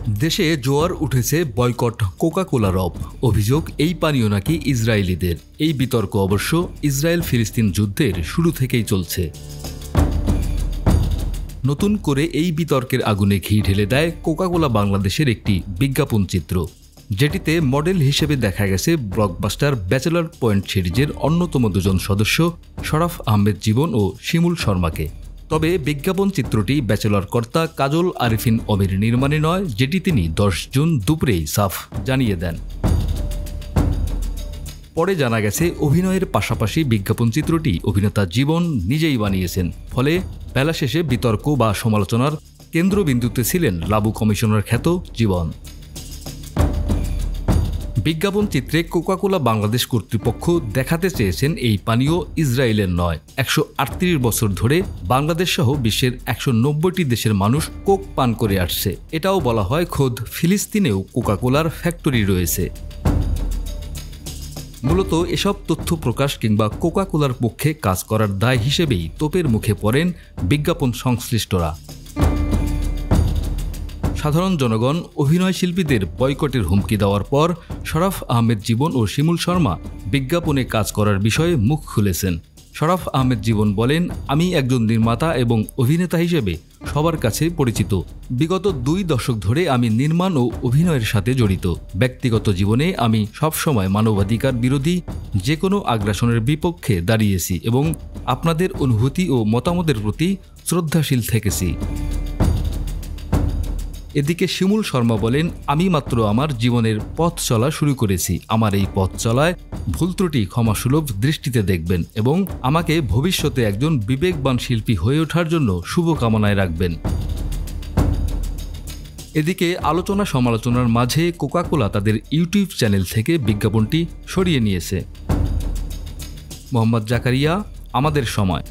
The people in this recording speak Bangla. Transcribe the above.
দেশে জোয়ার উঠেছে বয়কট কোকা-কোলার অভিযোগ এই পানীয় নাকি ইসরায়েলিদের। এই বিতর্ক অবশ্য ইসরায়েল ফিলিস্তিন যুদ্ধের শুরু থেকেই চলছে। নতুন করে এই বিতর্কের আগুনে ঘি ঢেলে দেয় কোকা-কোলা বাংলাদেশের একটি বিজ্ঞাপন চিত্র, যেটিতে মডেল হিসেবে দেখা গেছে ব্লকবাস্টার ব্যাচেলর পয়েন্ট সিরিজের অন্যতম দুজন সদস্য শরাফ আহমেদ জীবন ও শিমুল শর্মাকে। তবে বিজ্ঞাপন চিত্রটি ব্যাচেলর কর্তা কাজল আরিফিন অমির নির্মাণে নয়, যেটি তিনি 10 জুন দুপুরেই সাফ জানিয়ে দেন। পরে জানা গেছে অভিনয়ের পাশাপাশি বিজ্ঞাপন চিত্রটি অভিনেতা জীবন নিজেই বানিয়েছেন। ফলে বেলা শেষে বিতর্ক বা সমালোচনার কেন্দ্রবিন্দুতে ছিলেন লাবু কমিশনার খ্যাত জীবন। বিজ্ঞাপন চিত্রে কোকা-কোলা বাংলাদেশ কর্তৃপক্ষ দেখাতে চেয়েছেন এই পানীয় ইসরায়েলের নয়, 138 বছর ধরে বাংলাদেশ সহ বিশ্বের 190টি দেশের মানুষ কোক পান করে আসছে। এটাও বলা হয় খোদ ফিলিস্তিনেও কোকা-কোলার ফ্যাক্টরি রয়েছে। মূলত এসব তথ্য প্রকাশ কিংবা কোকা-কোলার পক্ষে কাজ করার দায় হিসেবেই তোপের মুখে পড়েন বিজ্ঞাপন সংশ্লিষ্টরা। সাধারণ জনগণ অভিনয় শিল্পীদের বয়কটের হুমকি দেওয়ার পর শরাফ আহমেদ জীবন ও শিমুল শর্মা বিজ্ঞাপনে কাজ করার বিষয়ে মুখ খুলেছেন। শরাফ আহমেদ জীবন বলেন, আমি একজন নির্মাতা এবং অভিনেতা হিসেবে সবার কাছে পরিচিত। বিগত 2 দশক ধরে আমি নির্মাণ ও অভিনয়ের সাথে জড়িত। ব্যক্তিগত জীবনে আমি সবসময় মানবাধিকার বিরোধী যে কোনো আগ্রাসনের বিপক্ষে দাঁড়িয়েছি এবং আপনাদের অনুভূতি ও মতামতের প্রতি শ্রদ্ধাশীল থেকেছি। এদিকে শিমুল শর্মা বলেন, আমি মাত্র আমার জীবনের পথ চলা শুরু করেছি। আমার এই পথ চলায় ভুল ত্রুটি ক্ষমাসুলভ দৃষ্টিতে দেখবেন এবং আমাকে ভবিষ্যতে একজন বিবেকবান শিল্পী হয়ে ওঠার জন্য শুভকামনায় রাখবেন। এদিকে আলোচনা সমালোচনার মাঝে কোকা-কোলা তাদের ইউটিউব চ্যানেল থেকে বিজ্ঞাপনটি সরিয়ে নিয়েছে। মোহাম্মদ জাকারিয়া, আমাদের সময়।